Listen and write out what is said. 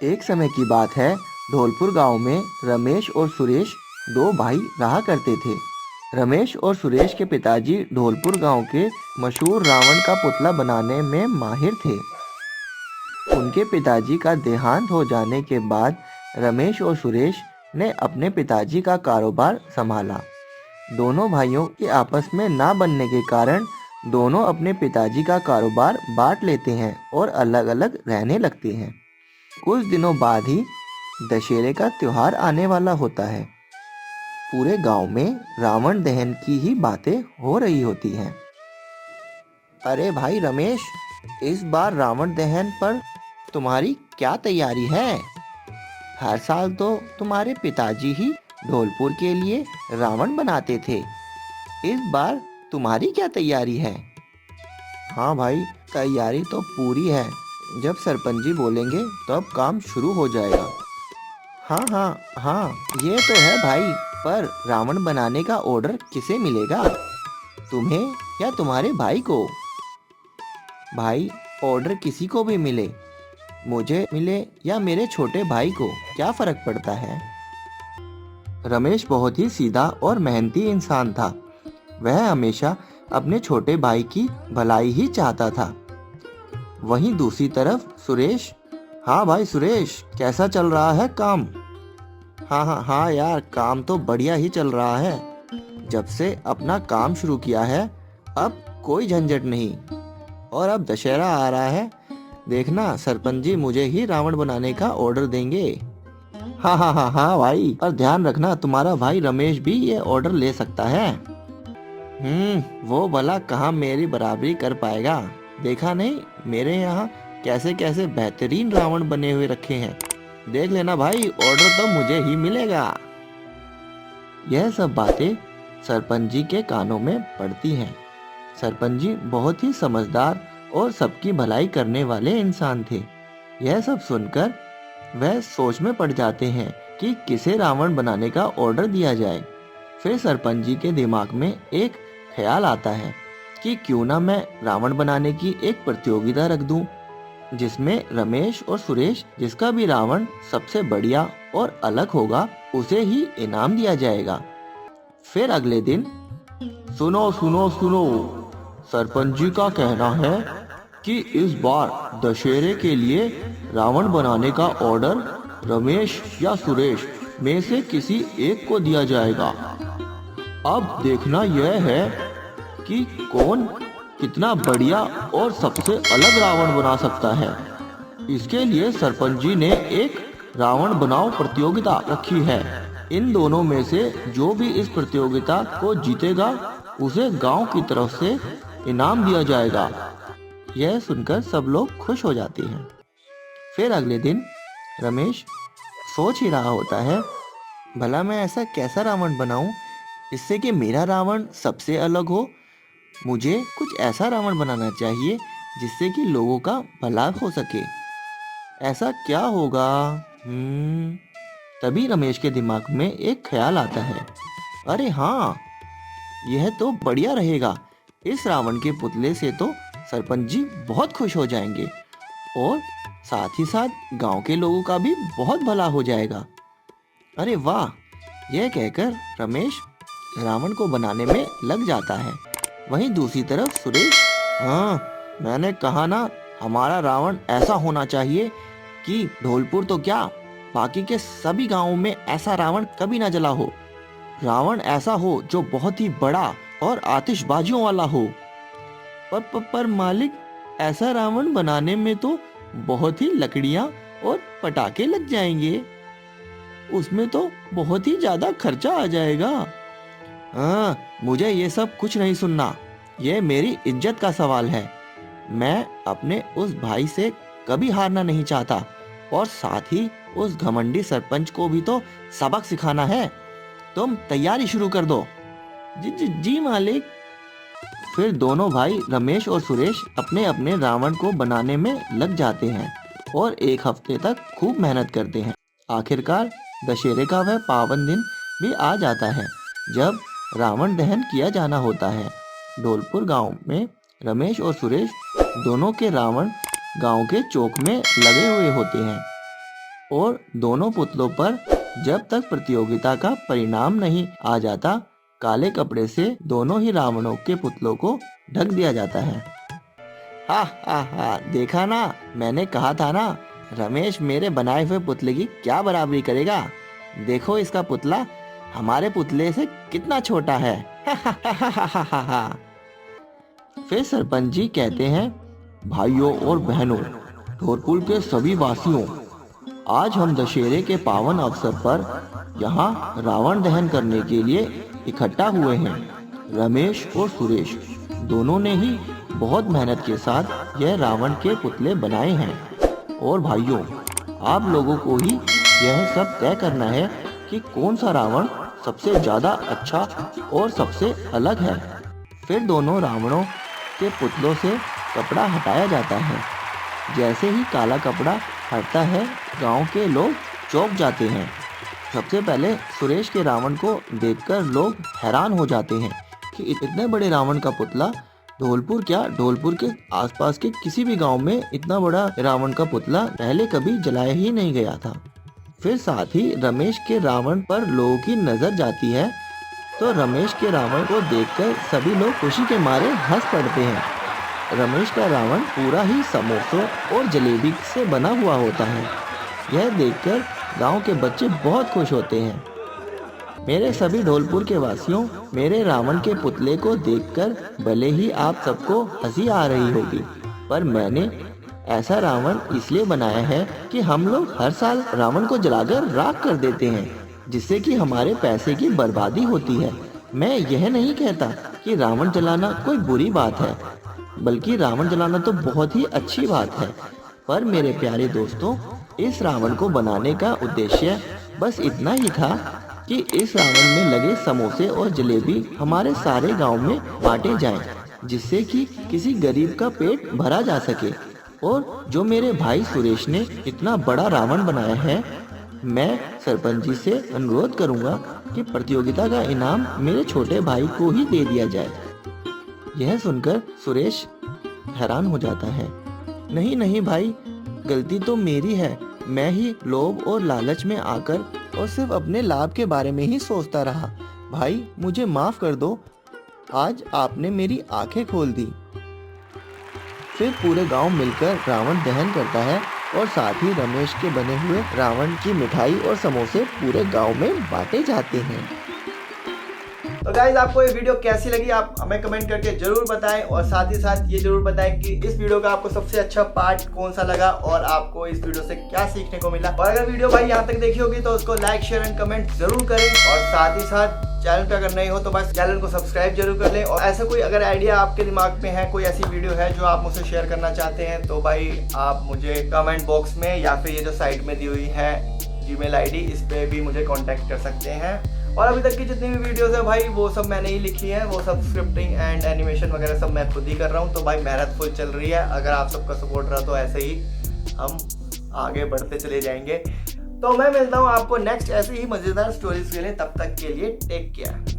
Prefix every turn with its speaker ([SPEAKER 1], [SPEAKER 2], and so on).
[SPEAKER 1] एक समय की बात है। धौलपुर गांव में रमेश और सुरेश दो भाई रहा करते थे। रमेश और सुरेश के पिताजी धौलपुर गांव के मशहूर रावण का पुतला बनाने में माहिर थे। उनके पिताजी का देहांत हो जाने के बाद रमेश और सुरेश ने अपने पिताजी का कारोबार संभाला। दोनों भाइयों के आपस में ना बनने के कारण दोनों अपने पिताजी का कारोबार बांट लेते हैं और अलग अलग रहने लगते हैं। कुछ दिनों बाद ही दशहरे का त्योहार आने वाला होता है। पूरे गांव में रावण दहन की ही बातें हो रही होती हैं। अरे भाई रमेश, इस बार रावण दहन पर तुम्हारी क्या तैयारी है? हर साल तो तुम्हारे पिताजी ही धौलपुर के लिए रावण बनाते थे। इस बार तुम्हारी क्या तैयारी है? हाँ भाई, तैयारी तो पूरी है। जब सरपंच जी बोलेंगे तब काम शुरू हो जाएगा। हाँ हाँ हाँ, ये तो है भाई, पर रावण बनाने का ऑर्डर किसे मिलेगा? तुम्हें या तुम्हारे भाई को? भाई, ऑर्डर किसी को भी मिले, मुझे मिले या मेरे छोटे भाई को, क्या फर्क पड़ता है? रमेश बहुत ही सीधा और मेहनती इंसान था। वह हमेशा अपने छोटे भाई की भलाई ही चाहता था। वहीं दूसरी तरफ सुरेश। हाँ भाई सुरेश, कैसा चल रहा है काम? हाँ यार, काम तो बढ़िया ही चल रहा है। जब से अपना काम शुरू किया है अब कोई झंझट नहीं। और अब दशहरा आ रहा है, देखना सरपंच जी मुझे ही रावण बनाने का ऑर्डर देंगे। हाँ भाई, पर ध्यान रखना तुम्हारा भाई रमेश भी ये ऑर्डर ले सकता है। वो भला कहाँ मेरी बराबरी कर पाएगा? देखा नहीं मेरे यहाँ कैसे कैसे बेहतरीन रावण बने हुए रखे हैं। देख लेना भाई, ऑर्डर तो मुझे ही मिलेगा। यह सब बातें सरपंच जी के कानों में पड़ती हैं। सरपंच जी बहुत ही समझदार और सबकी भलाई करने वाले इंसान थे। यह सब सुनकर वह सोच में पड़ जाते हैं कि किसे रावण बनाने का ऑर्डर दिया जाए। फिर सरपंच जी के दिमाग में एक ख्याल आता है कि क्यों ना मैं रावण बनाने की एक प्रतियोगिता रख दूं, जिसमें रमेश और सुरेश जिसका भी रावण सबसे बढ़िया और अलग होगा उसे ही इनाम दिया जाएगा। फिर अगले दिन, सुनो सुनो सुनो, सरपंच जी का कहना है कि इस बार दशहरे के लिए रावण बनाने का ऑर्डर रमेश या सुरेश में से किसी एक को दिया जाएगा। अब देखना यह है कि कौन कितना बढ़िया और सबसे अलग रावण बना सकता है। इसके लिए सरपंच जी ने एक रावण बनाओ प्रतियोगिता रखी है। इन दोनों में से जो भी इस प्रतियोगिता को जीतेगा उसे गांव की तरफ से इनाम दिया जाएगा। यह सुनकर सब लोग खुश हो जाते हैं। फिर अगले दिन रमेश सोच ही रहा होता है, भला मैं ऐसा कैसा रावण बनाऊं जिससे कि मेरा रावण सबसे अलग हो। मुझे कुछ ऐसा रावण बनाना चाहिए जिससे कि लोगों का भला हो सके। ऐसा क्या होगा? तभी रमेश के दिमाग में एक ख्याल आता है। अरे हाँ, यह तो बढ़िया रहेगा। इस रावण के पुतले से तो सरपंच जी बहुत खुश हो जाएंगे और साथ ही साथ गांव के लोगों का भी बहुत भला हो जाएगा। अरे वाह! यह कहकर रमेश रावण को बनाने में लग जाता है। वहीं दूसरी तरफ सुरेश, हाँ मैंने कहा ना, हमारा रावण ऐसा होना चाहिए कि धौलपुर तो क्या, बाकी के सभी गांवों में ऐसा रावण कभी ना जला हो। रावण ऐसा हो जो बहुत ही बड़ा और आतिशबाजियों वाला हो। पर मालिक, ऐसा रावण बनाने में तो बहुत ही लकड़ियां और पटाखे लग जाएंगे, उसमें तो बहुत ही ज्यादा खर्चा आ जाएगा। हाँ, मुझे ये सब कुछ नहीं सुनना, ये मेरी इज्जत का सवाल है। मैं अपने उस भाई से कभी हारना नहीं चाहता और साथ ही उस घमंडी सरपंच को भी तो सबक सिखाना है। तुम तैयारी शुरू कर दो। जी मालिक। फिर दोनों भाई रमेश और सुरेश अपने अपने रावण को बनाने में लग जाते हैं और एक हफ्ते तक खूब मेहनत करते हैं। आखिरकार दशहरे का वह पावन दिन भी आ जाता है जब रावण दहन किया जाना होता है। धौलपुर गांव में रमेश और सुरेश दोनों के रावण गांव के चौक में लगे हुए होते हैं। और दोनों पुतलों पर जब तक प्रतियोगिता का परिणाम नहीं आ जाता, काले कपड़े से दोनों ही रावणों के पुतलों को ढक दिया जाता है। हा हा हा, देखा ना, मैंने कहा था ना, रमेश मेरे बनाए हुए पुतले की क्या बराबरी करेगा। देखो इसका पुतला हमारे पुतले से कितना छोटा है। फिर सरपंच जी कहते हैं, भाइयों और बहनों, ढोरपुर के सभी वासियों, आज हम दशहरे के पावन अवसर पर यहाँ रावण दहन करने के लिए इकट्ठा हुए हैं। रमेश और सुरेश दोनों ने ही बहुत मेहनत के साथ यह रावण के पुतले बनाए हैं। और भाइयों, आप लोगों को ही यह सब तय करना है कि कौन सा रावण सबसे ज़्यादा अच्छा और सबसे अलग है। फिर दोनों रावणों के पुतलों से कपड़ा हटाया जाता है। जैसे ही काला कपड़ा हटता है, गांव के लोग चौंक जाते हैं। सबसे पहले सुरेश के रावण को देखकर लोग हैरान हो जाते हैं कि इतने बड़े रावण का पुतला ढोलपुर के आसपास के किसी भी गांव में इतना बड़ा रावण का पुतला पहले कभी जलाया ही नहीं गया था। फिर साथ ही रमेश के रावण पर लोगों की नजर जाती है, तो रमेश के रावण को देखकर सभी लोग खुशी के मारे हंस पड़ते हैं। रमेश का रावण पूरा ही समोसों और जलेबी से बना हुआ होता है। यह देखकर गांव के बच्चे बहुत खुश होते हैं। मेरे सभी ढोलपुर के वासियों, मेरे रावण के पुतले को देखकर भले ही आप सबको हंसी आ रही होगी, पर मैंने ऐसा रावण इसलिए बनाया है कि हम लोग हर साल रावण को जलाकर राख कर देते हैं, जिससे कि हमारे पैसे की बर्बादी होती है। मैं यह नहीं कहता कि रावण जलाना कोई बुरी बात है, बल्कि रावण जलाना तो बहुत ही अच्छी बात है। पर मेरे प्यारे दोस्तों, इस रावण को बनाने का उद्देश्य बस इतना ही था कि इस रावण में लगे समोसे और जलेबी हमारे सारे गांव में बांटे जाएं, जिससे कि किसी गरीब का पेट भरा जा सके। और जो मेरे भाई सुरेश ने इतना बड़ा रावण बनाया है, मैं सरपंच जी से अनुरोध करूंगा कि प्रतियोगिता का इनाम मेरे छोटे भाई को ही दे दिया जाए। यह सुनकर सुरेश हैरान हो जाता है। नहीं नहीं भाई, गलती तो मेरी है। मैं ही लोभ और लालच में आकर और सिर्फ अपने लाभ के बारे में ही सोचता रहा। भाई मुझे माफ कर दो, आज आपने मेरी आंखें खोल दी। फिर पूरे गांव मिलकर रावण दहन करता है और साथ ही रमेश के बने हुए रावण की मिठाई और समोसे पूरे गांव में बांटे जाते हैं।
[SPEAKER 2] तो गाइज, आपको ये वीडियो कैसी लगी आप हमें कमेंट करके जरूर बताएं, और साथ ही साथ ये जरूर बताएं कि इस वीडियो का आपको सबसे अच्छा पार्ट कौन सा लगा और आपको इस वीडियो से क्या सीखने को मिला। और अगर वीडियो भाई यहाँ तक देखी होगी तो उसको लाइक शेयर एंड कमेंट जरूर करें, और साथ ही साथ चैनल पे अगर नहीं हो तो बस चैनल को सब्सक्राइब जरूर कर लें। और ऐसा कोई अगर आइडिया आपके दिमाग में है, कोई ऐसी वीडियो है जो आप मुझसे शेयर करना चाहते हैं, तो भाई आप मुझे कमेंट बॉक्स में या फिर ये जो साइड में दी हुई है जीमेल आईडी, इस पे भी मुझे कांटेक्ट कर सकते हैं। और अभी तक की जितनी भी वीडियोस है भाई वो सब मैंने ही लिखी है, वो सब स्क्रिप्टिंग एंड एनिमेशन वगैरह सब मैं खुद ही कर रहा हूँ। तो भाई मेहनत फुल चल रही है। अगर आप सबका सपोर्ट रहा तो ऐसे ही हम आगे बढ़ते चले जाएंगे। तो मैं मिलता हूँ आपको नेक्स्ट ऐसे ही मजेदार स्टोरीज के लिए। तब तक के लिए टेक केयर।